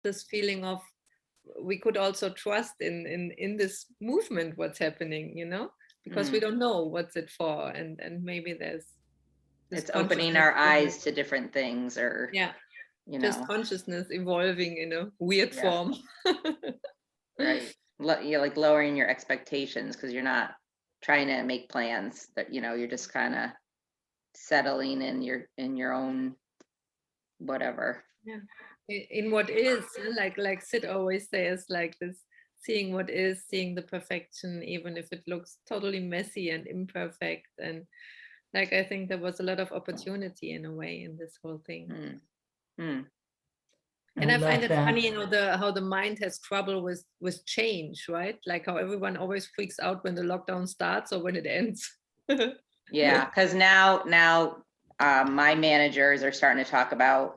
this feeling of we could also trust in this movement, what's happening, because we don't know what's it for, and maybe there's this it's opening our eyes to different things, or just consciousness evolving in a weird form. Right. You're like lowering your expectations because you're not trying to make plans, that you're just kind of settling in your own whatever. In what is, like Sid always says, like this, seeing what is, seeing the perfection, even if it looks totally messy and imperfect. And like, I think there was a lot of opportunity in a way in this whole thing. And I find it funny, how the mind has trouble with change, right? Like how everyone always freaks out when the lockdown starts or when it ends. Yeah, because now my managers are starting to talk about,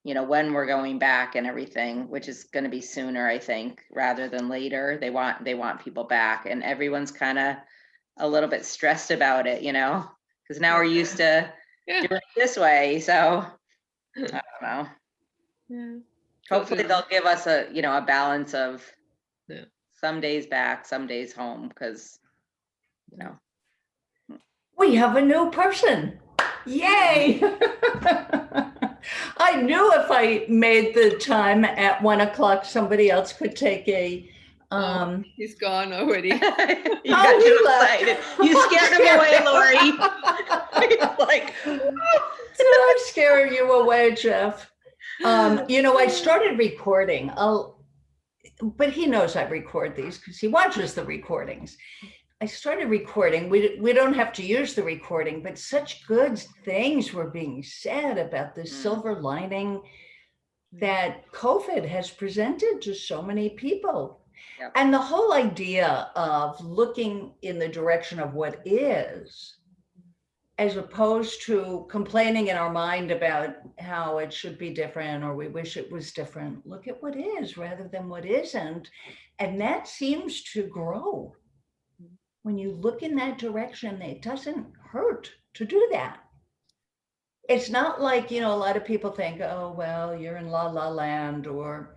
when we're going back and everything, which is going to be sooner, I think, rather than later. They want people back, and everyone's kind of a little bit stressed about it, because now we're used to doing it this way. So I don't know. Yeah. Hopefully they'll give us a balance of some days back, some days home, because we have a new person. Yay! I knew if I made the time at 1 o'clock, somebody else could take a. He's gone already. You got too excited. You scared him away, Lori. Like, I'm scaring you away, Jeff. I started recording. But he knows I record these because he watches the recordings. I started recording. We don't have to use the recording, but such good things were being said about the silver lining that COVID has presented to so many people. Yep. And the whole idea of looking in the direction of what is, as opposed to complaining in our mind about how it should be different or we wish it was different. Look at what is rather than what isn't. And that seems to grow. When you look in that direction, it doesn't hurt to do that. It's not like, a lot of people think, oh, well, you're in la la land, or,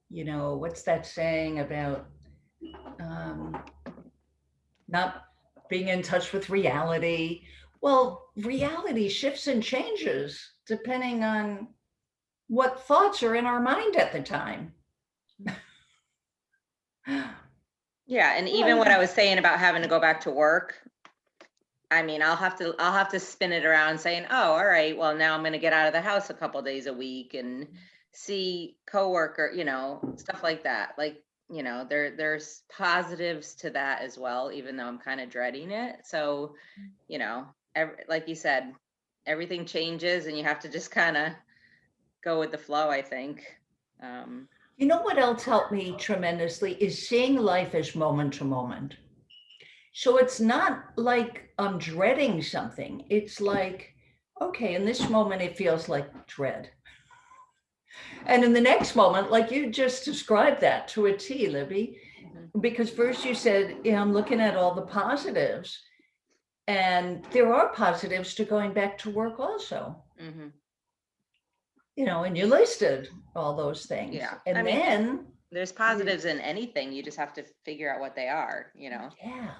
what's that saying about not being in touch with reality. Well, reality shifts and changes depending on what thoughts are in our mind at the time. Yeah, and even what I was saying about having to go back to work, I mean, I'll have to spin it around saying, oh, all right, well, now I'm going to get out of the house a couple days a week and see coworker, stuff like that. Like, there's positives to that as well, even though I'm kind of dreading it. So, like you said, everything changes and you have to just kind of go with the flow, I think. You know what else helped me tremendously is seeing life as moment to moment. So it's not like I'm dreading something. It's like, okay, in this moment, it feels like dread. And in the next moment, like you just described that to a T, Libby, because first you said, I'm looking at all the positives. And there are positives to going back to work also. Mm-hmm. And you listed all those things. Yeah. And then there's positives in anything. You just have to figure out what they are, Yeah.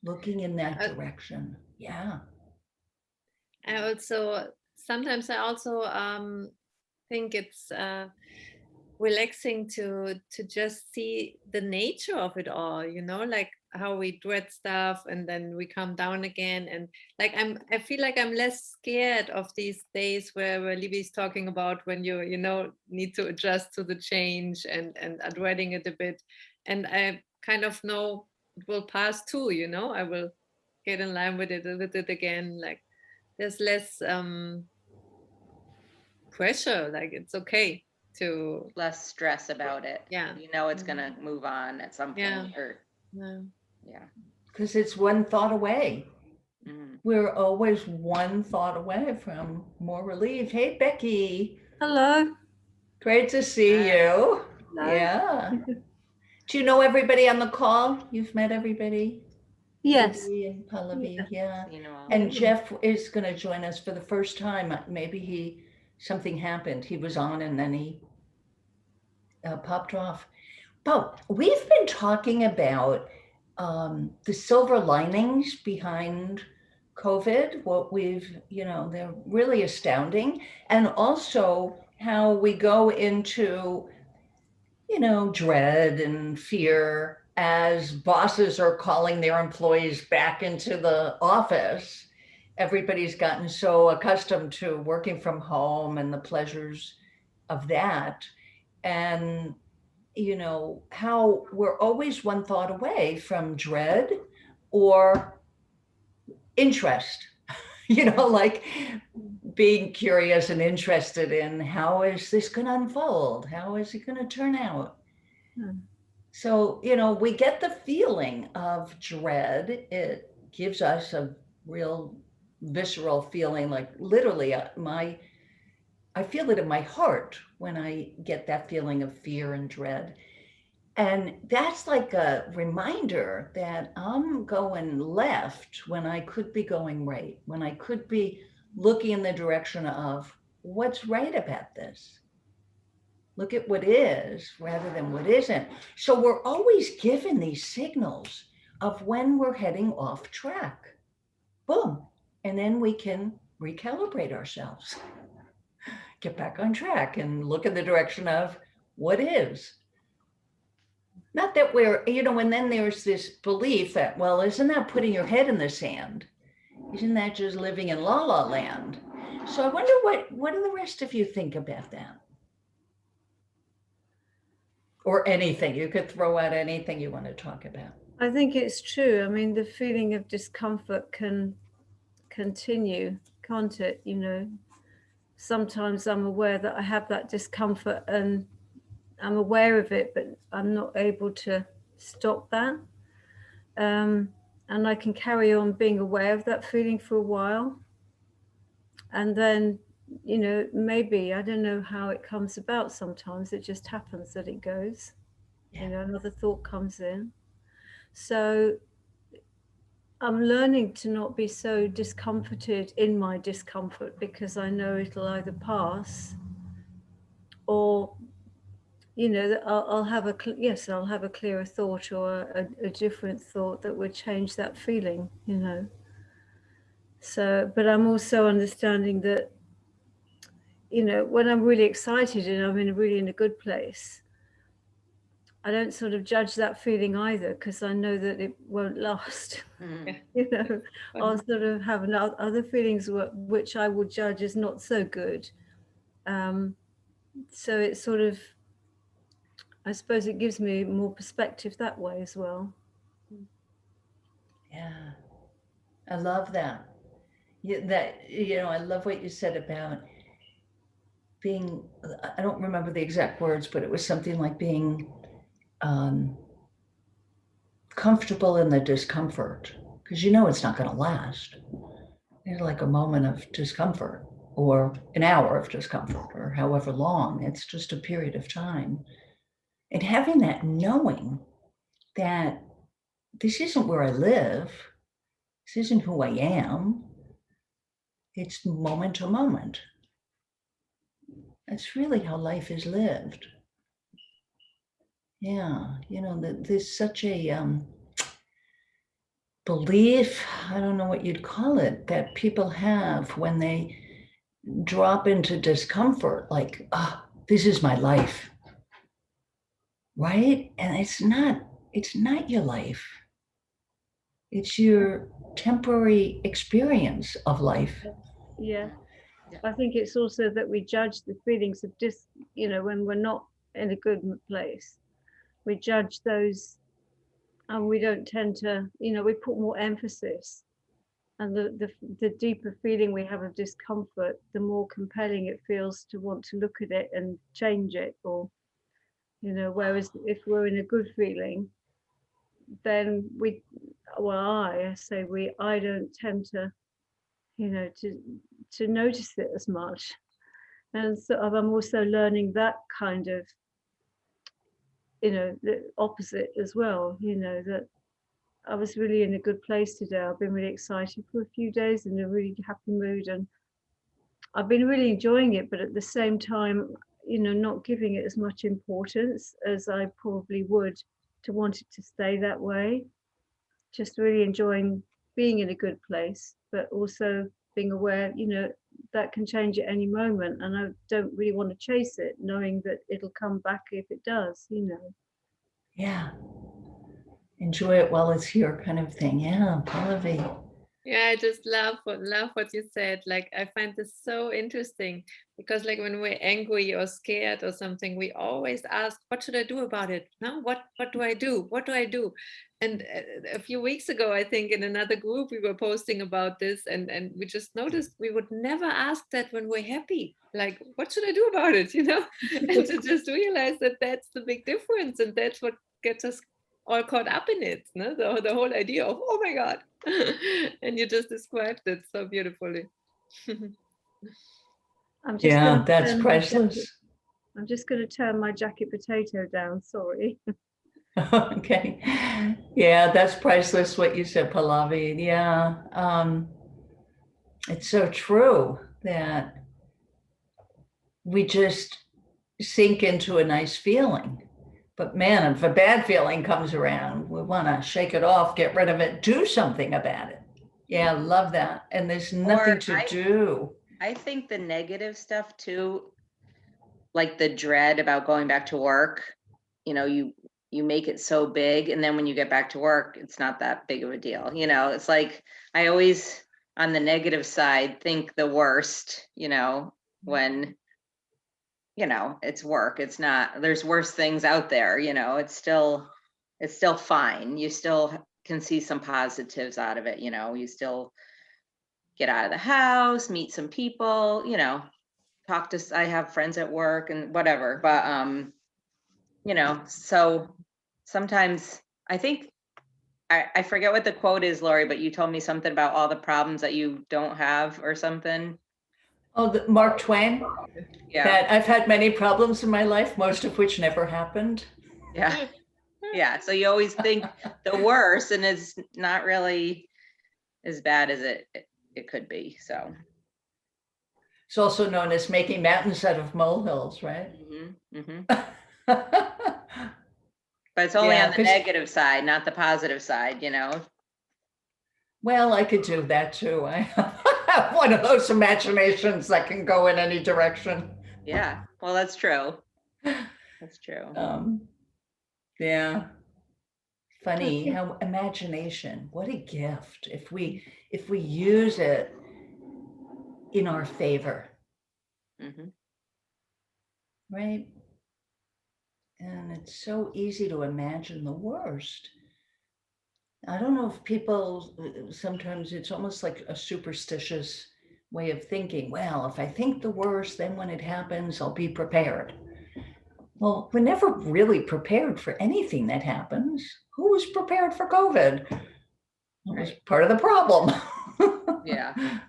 Looking in that direction. Yeah. Sometimes I also think it's relaxing to just see the nature of it all, like how we dread stuff and then we come down again. And like I feel like I'm less scared of these days where Libby's talking about when you need to adjust to the change and are dreading it a bit. And I kind of know it will pass too, I will get in line with it again. Like there's less pressure, like it's okay to less stress about it. It's gonna move on at some point. Because it's one thought away. We're always one thought away from more relief. Hey, Becky. Hello. Great to see you. Hello. Yeah. Do you know everybody on the call? You've met everybody? Yes. And Pallavi, yeah. And Jeff is going to join us for the first time. Maybe something happened. He was on and then he popped off. But we've been talking about the silver linings behind COVID, what we've, they're really astounding. And also how we go into, dread and fear as bosses are calling their employees back into the office. Everybody's gotten so accustomed to working from home and the pleasures of that. And how we're always one thought away from dread or interest, like being curious and interested in how is this going to unfold? How is it going to turn out? So, we get the feeling of dread. It gives us a real visceral feeling, like literally I feel it in my heart when I get that feeling of fear and dread. And that's like a reminder that I'm going left when I could be going right, when I could be looking in the direction of what's right about this. Look at what is rather than what isn't. So we're always given these signals of when we're heading off track. Boom. And then we can recalibrate ourselves, get back on track and look in the direction of what is. Not that we're, and then there's this belief that, well, isn't that putting your head in the sand? Isn't that just living in la la land? So I wonder what do the rest of you think about that? Or anything, you could throw out anything you want to talk about. I think it's true. I mean, the feeling of discomfort can continue, can't it? Sometimes I'm aware that I have that discomfort and I'm aware of it, but I'm not able to stop that. And I can carry on being aware of that feeling for a while. And then, maybe, I don't know how it comes about sometimes. It just happens that it goes. Yeah. Another thought comes in. So I'm learning to not be so discomforted in my discomfort because I know it'll either pass or that I'll have I'll have a clearer thought or a different thought that would change that feeling, So, but I'm also understanding that, when I'm really excited and I'm really in a good place, I don't sort of judge that feeling either because I know that it won't last. I'll sort of have other feelings which I would judge as not so good. So it's sort of, I suppose it gives me more perspective that way as well. Yeah, I love that. I love what you said about being, I don't remember the exact words, but it was something like being comfortable in the discomfort, because it's not going to last. There's like a moment of discomfort or an hour of discomfort or however long. It's just a period of time. And having that knowing that this isn't where I live, this isn't who I am, it's moment to moment. That's really how life is lived. Yeah, there's such a belief, I don't know what you'd call it, that people have when they drop into discomfort, like, this is my life, right? And it's not your life. It's your temporary experience of life. Yeah. I think it's also that we judge the feelings of when we're not in a good place, we judge those, and we don't tend to, we put more emphasis, and the deeper feeling we have of discomfort, the more compelling it feels to want to look at it and change it, or whereas if we're in a good feeling, then I don't tend to, to notice it as much. And so I'm also learning that kind of, the opposite as well, that I was really in a good place today. I've been really excited for a few days, in a really happy mood, and I've been really enjoying it. But at the same time, not giving it as much importance as I probably would to want it to stay that way. Just really enjoying being in a good place, but also being aware, that can change at any moment. And I don't really want to chase it, knowing that it'll come back if it does. Yeah. Enjoy it while it's here, kind of thing. Yeah, Pallavi. Yeah, I just love what you said. Like, I find this so interesting because, like, when we're angry or scared or something, we always ask, "What should I do about it? No, what do I do? What do I do?" And a few weeks ago, I think in another group we were posting about this, and we just noticed we would never ask that when we're happy. Like, what should I do about it? And to just realize that that's the big difference, and that's what gets us all caught up in it. No, the whole idea of, oh my God. And you just described it so beautifully. I'm just Yeah, gonna that's turn my jacket- priceless. I'm just going to turn my jacket potato down. Sorry. Okay. Yeah, that's priceless what you said, Pallavi. Yeah. It's so true that we just sink into a nice feeling. But man, if a bad feeling comes around, we want to shake it off, get rid of it, do something about it. Yeah, love that. And there's nothing to do. I think the negative stuff too, like the dread about going back to work, you make it so big, and then when you get back to work, it's not that big of a deal. It's like I always, on the negative side, think the worst, when it's work. It's not, there's worse things out there, it's still fine. You still can see some positives out of it, you still get out of the house, meet some people, talk to, I have friends at work and whatever, but so sometimes I think I forget what the quote is, Lori, but you told me something about all the problems that you don't have or something. Oh, Mark Twain. Yeah. That I've had many problems in my life, most of which never happened. Yeah. Yeah. So you always think the worst, and it's not really as bad as it could be. So It's also known as making mountains out of molehills, right? But it's only Yeah, on the negative side, not the positive side, Well, I could do that too. I have one of those imaginations that can go in any direction. Yeah, well, that's true. That's true. Yeah. Funny how imagination, what a gift if we use it in our favor. Right? And it's so easy to imagine the worst. I don't know if people, sometimes it's almost like a superstitious way of thinking. Well, if I think the worst, then when it happens, I'll be prepared. Well, we're never really prepared for anything that happens. Who was prepared for COVID? It was part of the problem. Yeah.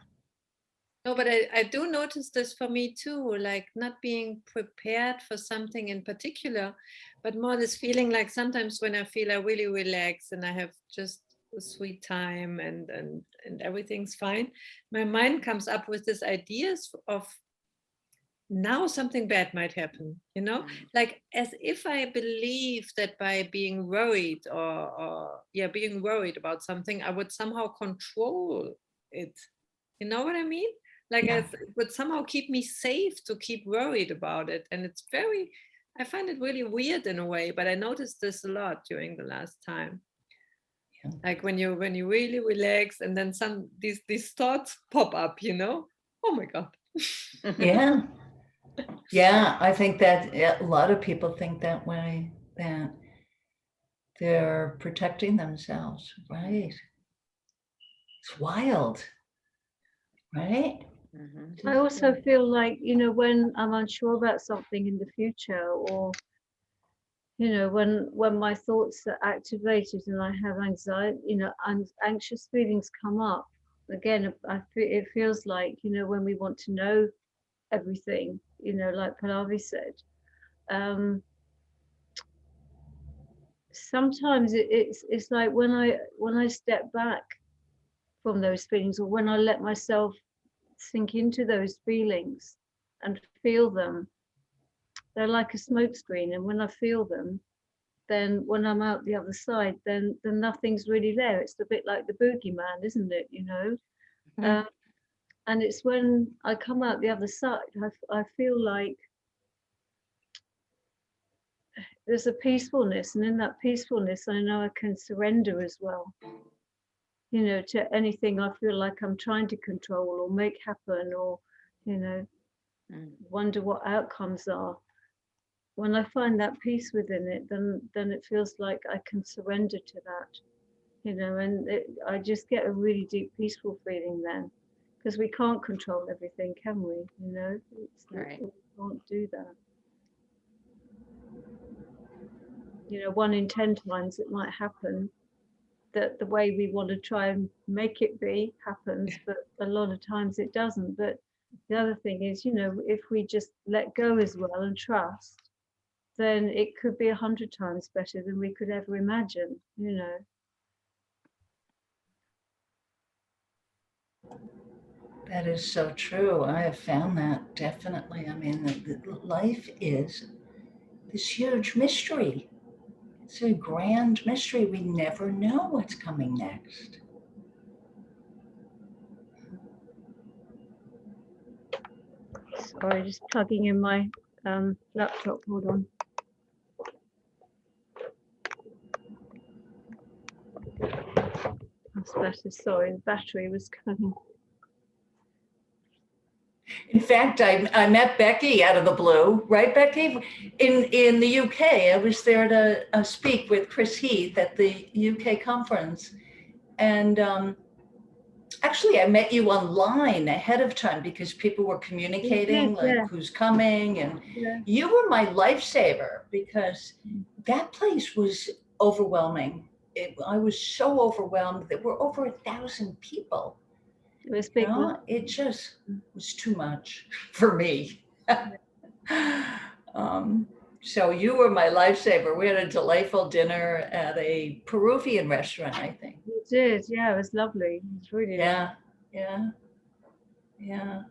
No, but I do notice this for me too, like not being prepared for something in particular, but more this feeling like sometimes when I feel I really relax and I have just a sweet time and everything's fine, my mind comes up with these ideas of now something bad might happen, like as if I believe that by being worried or being worried about something, I would somehow control it. You know what I mean? Like it would somehow keep me safe to keep worried about it. And it's I find it really weird in a way, but I noticed this a lot during the last time. Yeah. Like when you really relax and then these thoughts pop up, oh my God. Yeah. Yeah, I think that a lot of people think that way, that they're protecting themselves, right? It's wild, right? I also feel like, when I'm unsure about something in the future, or, when my thoughts are activated and I have anxiety, anxious feelings come up. Again, it feels like, when we want to know everything, like Pallavi said, sometimes it's like when I step back from those feelings, or when I let myself sink into those feelings and feel them, they're like a smoke screen, and when I feel them, then when I'm out the other side, then nothing's really there. It's a bit like the boogeyman, isn't it? You know. Mhm. And it's when I come out the other side, I feel like there's a peacefulness, and in that peacefulness, I know I can surrender as well. You know, to anything I feel like I'm trying to control or make happen, or you know, Mm. wonder what outcomes are. When I find that peace within it, then it feels like I can surrender to that. You know, and I just get a really deep, peaceful feeling then, because we can't control everything, can we? You know, Right. we can't do that. You know, 1 in 10 times it might happen that the way we want to try and make it be happens, but a lot of times it doesn't. But the other thing is, you know, if we just let go as well and trust, then it could be 100 times better than we could ever imagine, you know. That is so true. I have found that definitely. I mean, life is this huge mystery. It's a grand mystery. We never know what's coming next. Sorry, just plugging in my laptop. Hold on. That's better. Sorry, the battery was coming. In fact, I met Becky out of the blue, right, Becky? In the UK, I was there to speak with Chris Heath at the UK conference. And actually, I met you online ahead of time because people were communicating, like Yeah, who's coming. And yeah. you were my lifesaver because that place was overwhelming. I was so overwhelmed. There were over 1,000 people. It was You big. know, it just was too much for me. um, so you were my lifesaver. We had a delightful dinner at a Peruvian restaurant, I think. You did, yeah. It was lovely. It was really lovely. Yeah, yeah, yeah.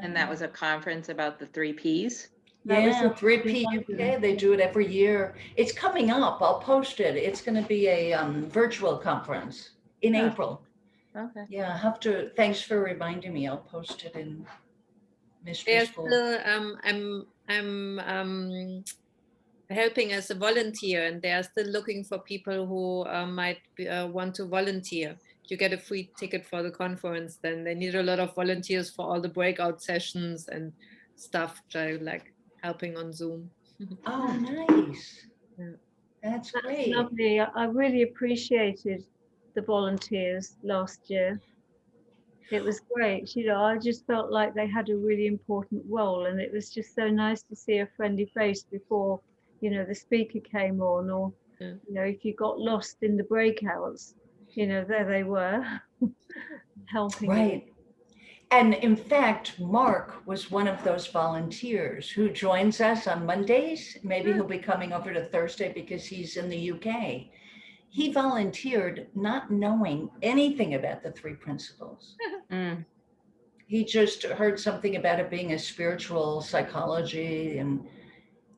And that was a conference about the 3 Ps. That was Yeah, in 3P London. UK, they do it every year. It's coming up. I'll post it. It's going to be a virtual conference in Huh. April. Okay. Yeah, I have to. Thanks for reminding me. I'll post it in Mystery There's School. still I'm helping as a volunteer, and they are still looking for people who might want to volunteer. You get a free ticket for the conference. Then they need a lot of volunteers for all the breakout sessions and stuff, like helping on Zoom. Oh, nice. Yeah. That's That's great. lovely. I really appreciated the volunteers last year. It was great. You know, I just felt like they had a really important role, and it was just so nice to see a friendly face before, you know, the speaker came on, or, Yeah. you know, if you got lost in the breakouts, you know, there they were helping you. Right. And in fact, Mark was one of those volunteers who joins us on Mondays. Maybe he'll be coming over to Thursday because he's in the UK. He volunteered not knowing anything about the three principles. Mm. He just heard something about it being a spiritual psychology, and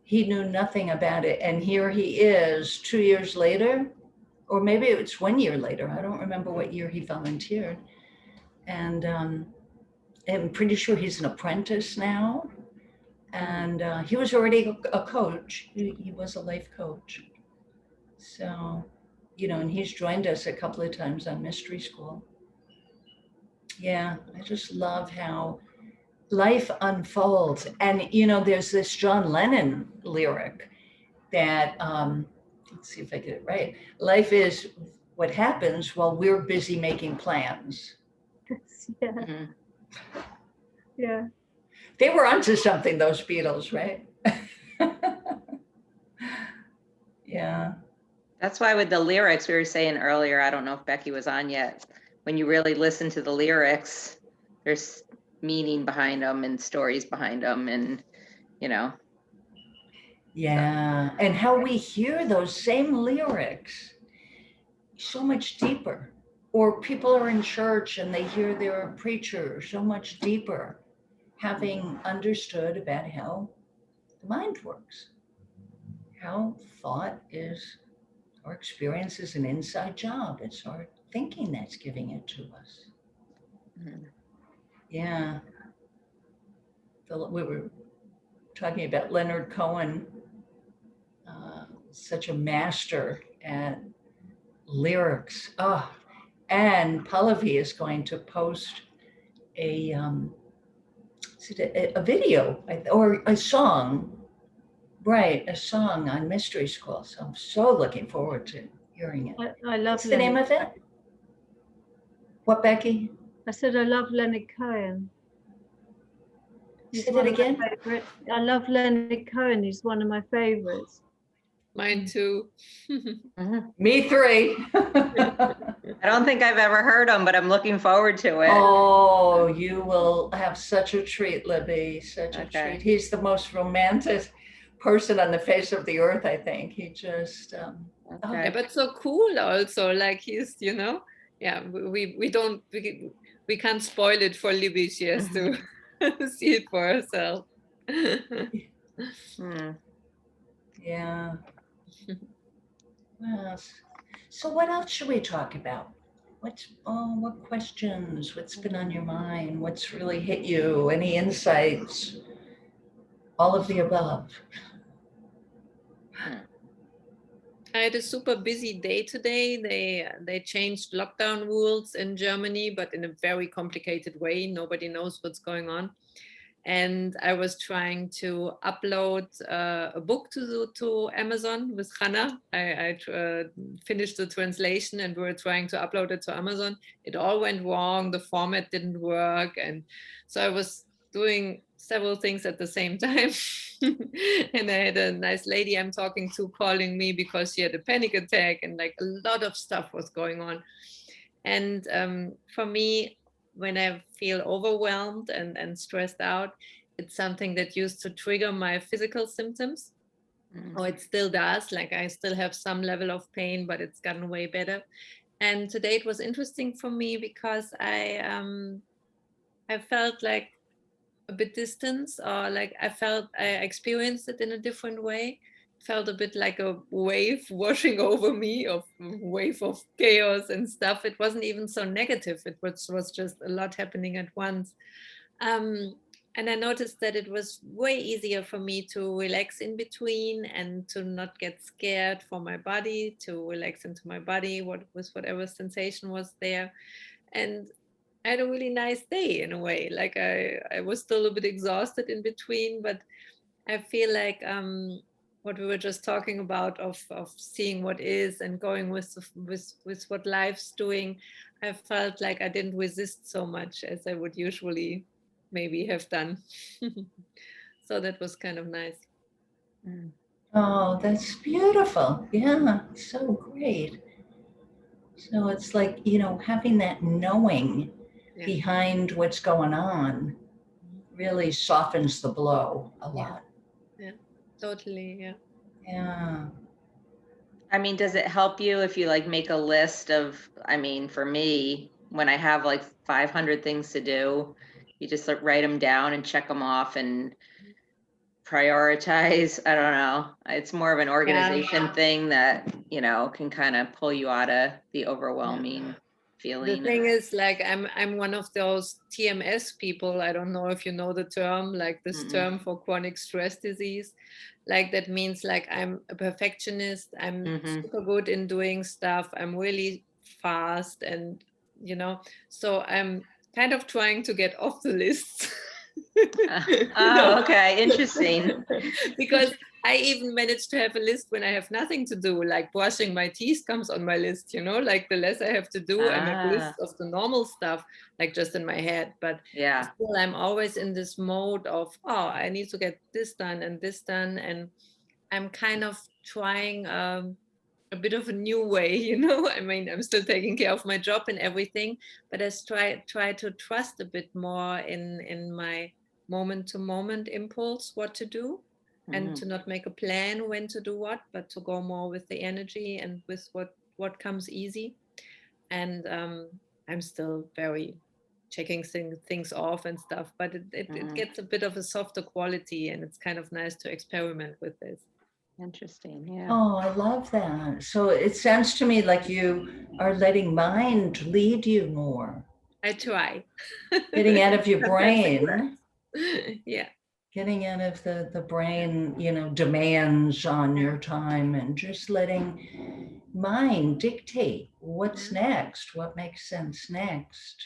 he knew nothing about it. And here he is 2 years later, or maybe it's 1 year later. I don't remember what year he volunteered. And I'm pretty sure he's an apprentice now. And he was already a coach. He was a life coach. So, you know, and he's joined us a couple of times on Mystery School. Yeah, I just love how life unfolds. And, you know, there's this John Lennon lyric that, let's see if I get it right. Life is what happens while we're busy making plans. Yeah, Mhm. yeah. They were onto something, those Beatles, right? Yeah. That's why with the lyrics we were saying earlier, I don't know if Becky was on yet. When you really listen to the lyrics, there's meaning behind them and stories behind them, and you know. Yeah. And how we hear those same lyrics so much deeper. Or people are in church and they hear their preacher so much deeper, having understood about how the mind works. How thought is, our experience is an inside job. It's our thinking that's giving it to us. Mhm. Yeah. We were talking about Leonard Cohen, such a master at lyrics. Oh, and Pallavi is going to post a a video or a song, right? A song on Mystery School. So I'm so looking forward to hearing it. I love What's the name Leonard. of it? What, Becky? I said I love Leonard Cohen. He's Say that one of my again. favorite. I love Leonard Cohen. He's one of my favorites. Mine too. Mhm. Me three. I don't think I've ever heard them, but I'm looking forward to it. Oh, you will have such a treat, Libby. Such a Okay. treat. He's the most romantic person on the face of the earth, I think. He just, Yeah, Okay. but so cool also. Like he's, yeah, we can't spoil it for Libby. She has to see it for herself. Hmm. yeah. What else? So what else should we talk about? What questions? What's been on your mind? What's really hit you? Any insights? All of the above. I had a super busy day today. They changed lockdown rules in Germany, but in a very complicated way. Nobody knows what's going on. And I was trying to upload a book to Amazon with Hannah. I finished the translation and we were trying to upload it to Amazon. It all went wrong. The format didn't work. And so I was doing several things at the same time. And I had a nice lady I'm talking to calling me because she had a panic attack and like a lot of stuff was going on. And for me, when I feel overwhelmed and stressed out, it's something that used to trigger my physical symptoms. Mm. Oh, it still does. Like I still have some level of pain, but it's gotten way better. And today it was interesting for me because I felt like a bit distance, or like I experienced it in a different way. Felt a bit like a wave washing over me, of wave of chaos and stuff. It wasn't even so negative. It was just a lot happening at once. um, and I noticed that it was way easier for me to relax in between and to not get scared for my body, to relax into my body with whatever sensation was there. And I had a really nice day in a way. Like I was still a bit exhausted in between, but I feel like what we were just talking about of seeing what is and going with what life's doing, I felt like I didn't resist so much as I would usually maybe have done. So that was kind of nice. Mm. Oh, that's beautiful. Yeah, so great. So it's like, having that knowing Yeah. behind what's going on really softens the blow a Yeah. lot. Yeah, totally. Yeah. Yeah. I mean, does it help you if you like make a list of, I mean, for me, when I have like 500 things to do, you just like write them down and check them off and prioritize. I don't know. It's more of an organization thing that, can kind of pull you out of the overwhelming The feeling. thing is, like, I'm one of those TMS people. I don't know if you know the term, like this Mm-mm. term for chronic stress disease. Like that means like I'm a perfectionist. I'm Mhm. super good in doing stuff. I'm really fast, and so I'm kind of trying to get off the list. Oh, okay. Interesting. Because I even managed to have a list when I have nothing to do, like brushing my teeth comes on my list, like the less I have to do, I make lists of the normal stuff, like just in my head. But Yeah. still, I'm always in this mode of, oh, I need to get this done and this done. And I'm kind of trying a bit of a new way, I mean, I'm still taking care of my job and everything, but I try to trust a bit more in my moment to moment impulse, what to do, and to not make a plan when to do what, but to go more with the energy and with what comes easy. And I'm still very checking things off and stuff, but it gets a bit of a softer quality, and it's kind of nice to experiment with this. Interesting. Yeah. Oh, I love that. So it sounds to me like you are letting mind lead you more, I try. getting out of your Sometimes it brain, yeah. getting out of the brain, demands on your time, and just letting mind dictate what's next, what makes sense next.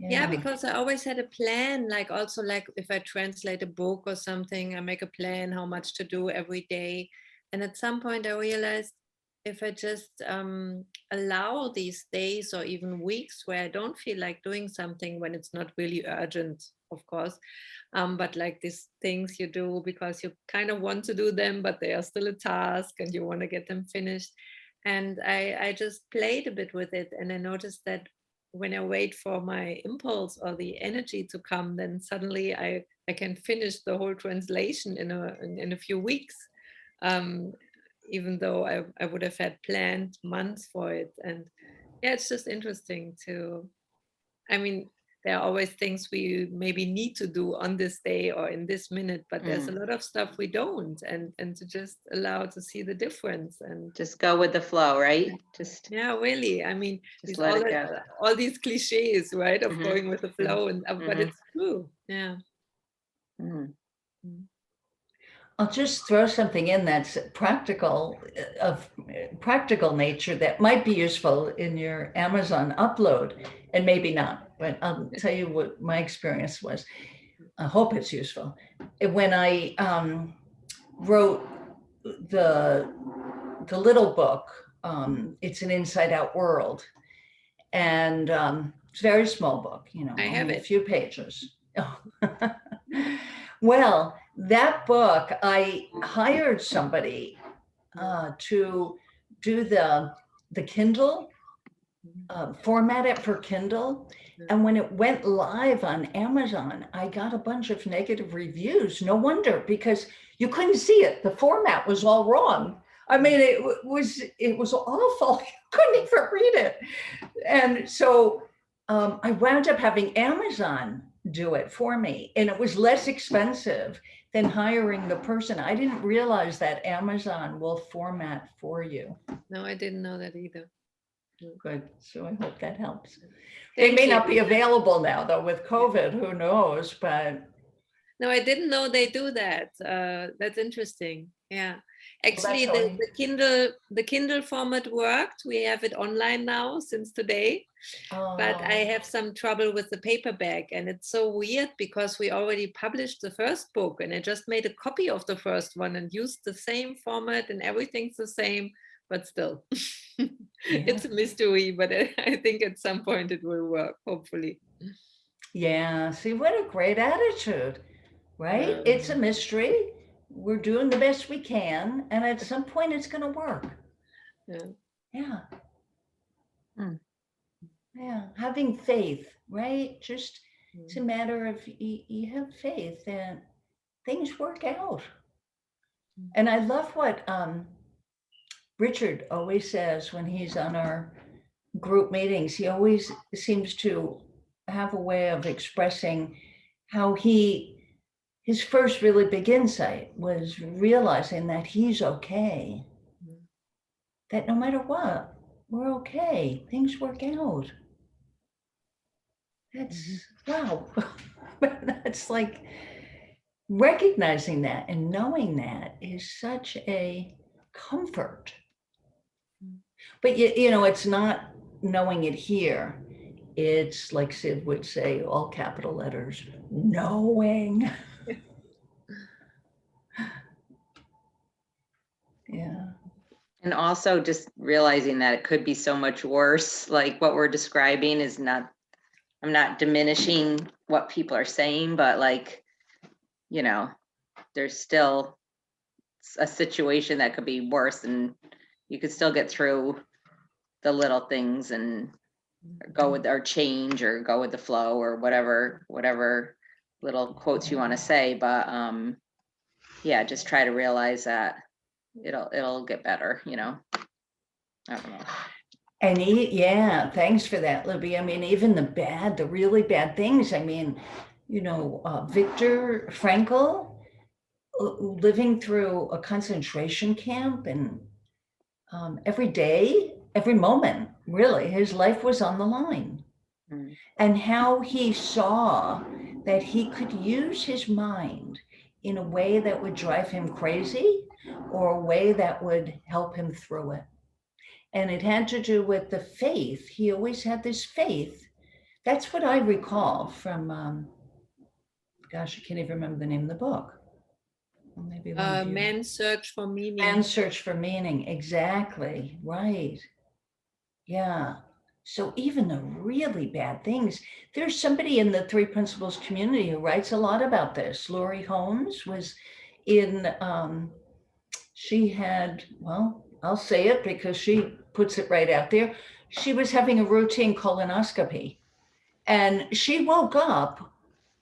Yeah, because I always had a plan, like also like if I translate a book or something, I make a plan how much to do every day. And at some point I realized if I just allow these days or even weeks where I don't feel like doing something, when it's not really urgent, of course, but like these things you do because you kind of want to do them, but they are still a task and you want to get them finished. And I just played a bit with it, and I noticed that when I wait for my impulse or the energy to come, then suddenly I can finish the whole translation in a few weeks, um, even though I would have had planned months for it. And yeah, it's just interesting to, I mean, there are always things we maybe need to do on this day or in this minute, but there's a lot of stuff we don't, and to just allow to see the difference and Just go with the flow, right? Just yeah, really. I mean, just let it go. all these cliches, right, of Mhm. going with the flow, and but Mhm. it's true. Yeah. Mm. I'll just throw something in that's practical, of practical nature, that might be useful in your Amazon upload, and maybe not, but I'll tell you what my experience was. I hope it's useful. When I wrote the little book, it's an Inside Out World, and it's a very small book, I have only a it. few pages. Well, that book, I hired somebody to do the Kindle, format it for Kindle. And when it went live on Amazon, I got a bunch of negative reviews. No wonder, because you couldn't see it. The format was all wrong. I mean, it was awful. You couldn't even read it. And so I wound up having Amazon do it for me, and it was less expensive than hiring the person. I didn't realize that Amazon will format for you. No, I didn't know that either. Good. So I hope that helps. They may not be available now, though, with COVID. Who knows? But no, I didn't know they do that. That's interesting. Yeah, actually, the Kindle format worked. We have it online now since today. But I have some trouble with the paperback, and it's so weird because we already published the first book, and I just made a copy of the first one and used the same format, and everything's the same, but still, it's a mystery. But I think at some point it will work, hopefully. Yeah. See, what a great attitude, right? It's a mystery. We're doing the best we can, and at some point it's going to work. Yeah. Yeah. Yeah, having faith, right? Just it's a matter of you have faith and things work out. And I love what Richard always says when he's on our group meetings. He always seems to have a way of expressing how his first really big insight was realizing that he's okay. That no matter what, we're okay. Things work out. That's wow. That's like recognizing that and knowing that is such a comfort. But it's not knowing it here. It's like Sid would say, all capital letters, knowing. Yeah. And also just realizing that it could be so much worse. Like what we're describing is not, I'm not diminishing what people are saying, but like, there's still a situation that could be worse, and you could still get through the little things and go with our change or go with the flow or whatever little quotes you want to say. But yeah, just try to realize that it'll get better, I don't know. And yeah, thanks for that, Libby. I mean, even the really bad things. I mean, Viktor Frankl living through a concentration camp, and every day, every moment, really, his life was on the line. Mm. And how he saw that he could use his mind in a way that would drive him crazy or a way that would help him through it. And it had to do with the faith. He always had this faith. That's what I recall from, gosh, I can't even remember the name of the book. Well, maybe one of you. Man's Search for Meaning. Man's Search for Meaning. Exactly. Right. Yeah. So even the really bad things, there's somebody in the Three Principles community who writes a lot about this. Laurie Holmes was in, she had, well, I'll say it because she puts it right out there. She was having a routine colonoscopy and she woke up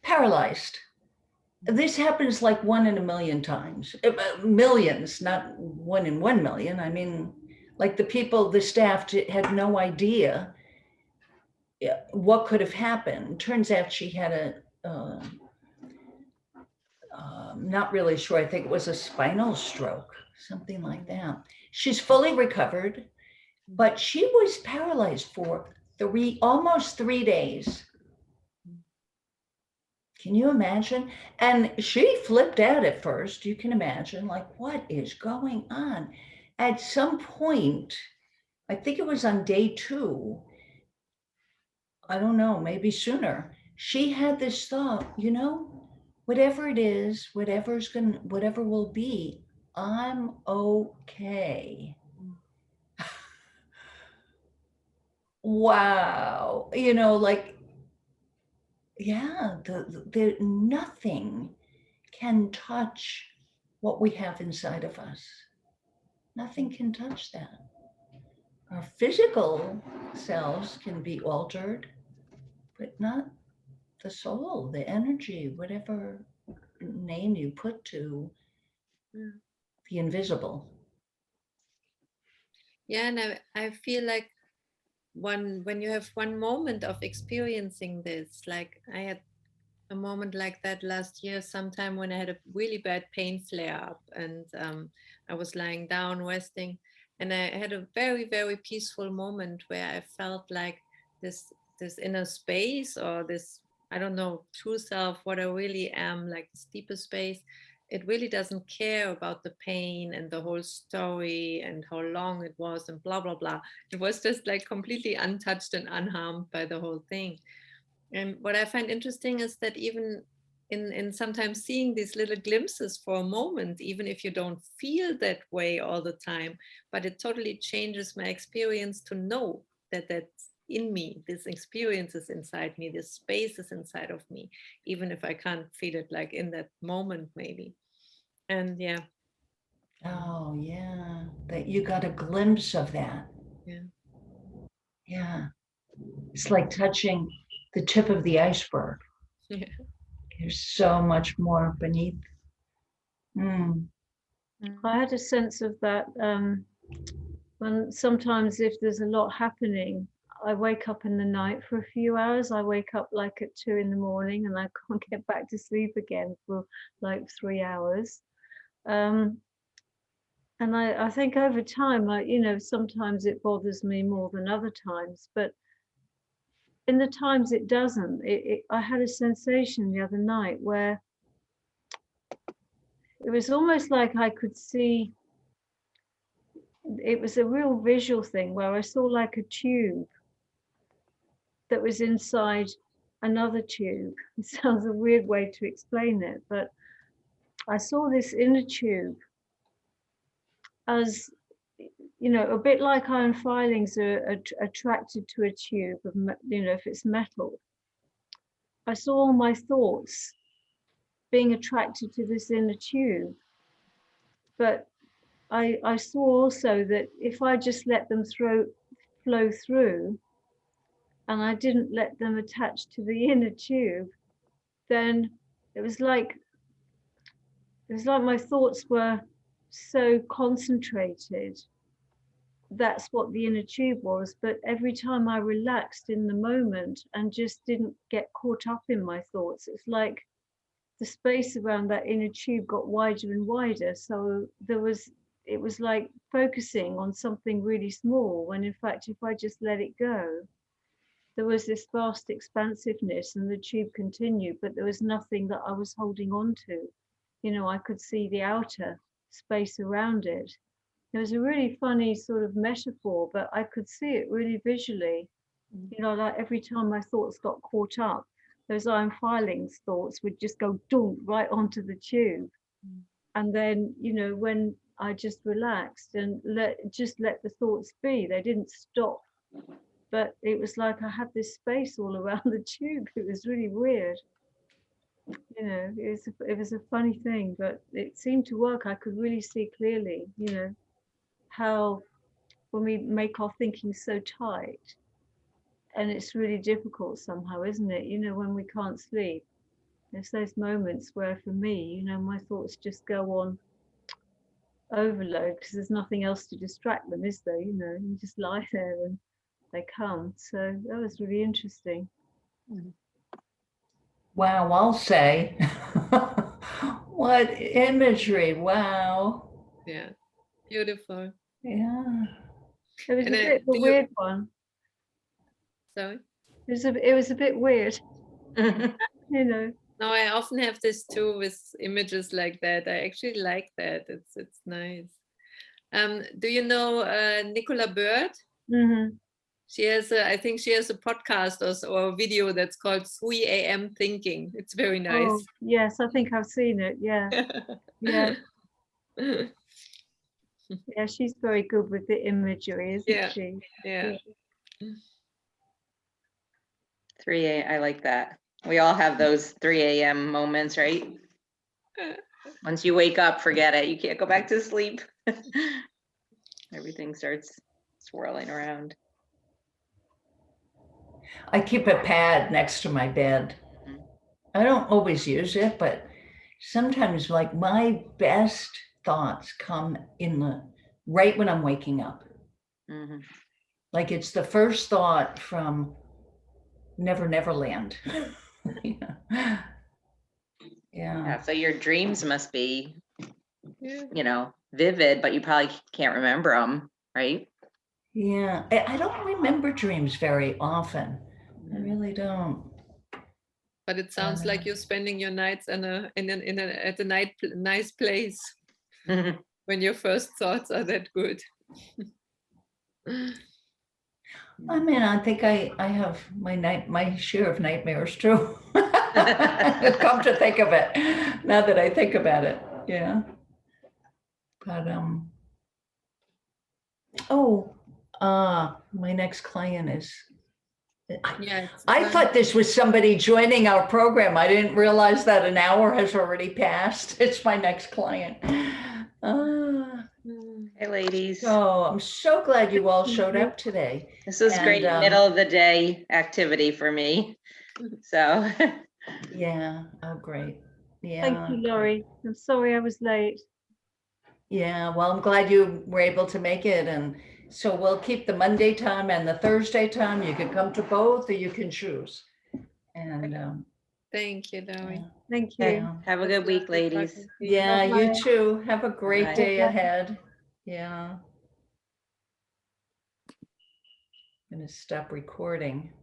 paralyzed. This happens like 1 in a million times, millions, not 1 in 1 million. I mean, like the staff had no idea what could have happened. Turns out she had not really sure, I think it was a spinal stroke, something like that. She's fully recovered, but she was paralyzed for almost 3 days. Can you imagine? And she flipped out at first. You can imagine, like, what is going on? At some point, I think it was on day 2, I don't know, maybe sooner, she had this thought, whatever it is, whatever will be, I'm okay. Wow. Like, yeah, the nothing can touch what we have inside of us. Nothing can touch that. Our physical selves can be altered, but not the soul, the energy, whatever name you put to the invisible. Yeah, and I feel like when you have one moment of experiencing this, like I had a moment like that last year sometime when I had a really bad pain flare up, and I was lying down resting, and I had a very, very peaceful moment where I felt like this inner space, or this, I don't know, true self, what I really am, like this deeper space, it really doesn't care about the pain and the whole story and how long it was and blah blah blah. It was just like completely untouched and unharmed by the whole thing. And what I find interesting is that even in sometimes seeing these little glimpses for a moment, even if you don't feel that way all the time, but it totally changes my experience to know that that's in me, this experience is inside me, this space is inside of me, even if I can't feel it like in that moment maybe. And yeah. Oh, yeah. That you got a glimpse of that. Yeah. Yeah. It's like touching the tip of the iceberg. Yeah. There's so much more beneath. I had a sense of that when sometimes if there's a lot happening, I wake up in the night for a few hours. I wake up like at 2 in the morning and I can't get back to sleep again for like 3 hours. And I think over time, sometimes it bothers me more than other times, but in the times it doesn't, I had a sensation the other night where it was almost like I could see, it was a real visual thing where I saw like a tube that was inside another tube. It sounds a weird way to explain it, but I saw this inner tube as, a bit like iron filings are attracted to a tube of, if it's metal. I saw all my thoughts being attracted to this inner tube, but I saw also that if I just let them flow through, and I didn't let them attach to the inner tube, then it was like my thoughts were so concentrated that's what the inner tube was. But every time I relaxed in the moment and just didn't get caught up in my thoughts, it's like the space around that inner tube got wider and wider. So it was like focusing on something really small, when in fact, if I just let it go, there was this vast expansiveness and the tube continued, but there was nothing that I was holding on to. You know, I could see the outer space around it. It was a really funny sort of metaphor, but I could see it really visually. You know, like every time my thoughts got caught up, those iron filings thoughts would just go dunk right onto the tube. And then, you know, when I just relaxed and let the thoughts be, they didn't stop. But it was like I had this space all around the tube. It was really weird. You know, it was a funny thing, but it seemed to work. I could really see clearly, you know, how when we make our thinking so tight, and it's really difficult somehow, isn't it? You know, when we can't sleep, there's those moments where for me, you know, my thoughts just go on overload because there's nothing else to distract them, is there? You know, you just lie there and they come. So that was really interesting. Wow, I'll say. What imagery. Wow. Yeah, beautiful. Yeah. It was And a bit of a weird one. Sorry. It was a bit weird, you know. No, I often have this too with images like that. I actually like that. It's nice. Do you know Nicola Bird? Mm-hmm. She has I think she has a podcast or a video that's called 3 a.m. Thinking. It's very nice. Oh, yes, I think I've seen it. Yeah, yeah, yeah. She's very good with the imagery, isn't Yeah. she? Yeah. 3 I like that. We all have those 3 a.m. moments, right? Once you wake up, forget it. You can't go back to sleep. Everything starts swirling around. I keep a pad next to my bed. I don't always use it, but sometimes like my best thoughts come right when I'm waking up. Mhm. Like it's the first thought from Never Land. Yeah. Yeah, so your dreams must be, Yeah. you know, vivid, but you probably can't remember them, right? Yeah. I don't remember dreams very often. I really don't. But it sounds like you're spending your nights at a nice place when your first thoughts are that good. I mean, I think I have my share of nightmares too. Come to think of it, now that I think about it, yeah. But my next client is. Yeah, I thought this was somebody joining our program. I didn't realize that an hour has already passed. It's my next client. Hey, ladies. So I'm so glad you all showed up today. This was great middle of the day activity for me. So yeah, oh great. Yeah. Thank you, Laurie. I'm sorry I was late. Yeah, well, I'm glad you were able to make it. And so we'll keep the Monday time and the Thursday time. You can come to both or you can choose. And thank you, Laurie. Thank you. yeah. have a good week, ladies. Yeah, you too. Have a great Bye. day ahead. Yeah. I'm gonna stop recording.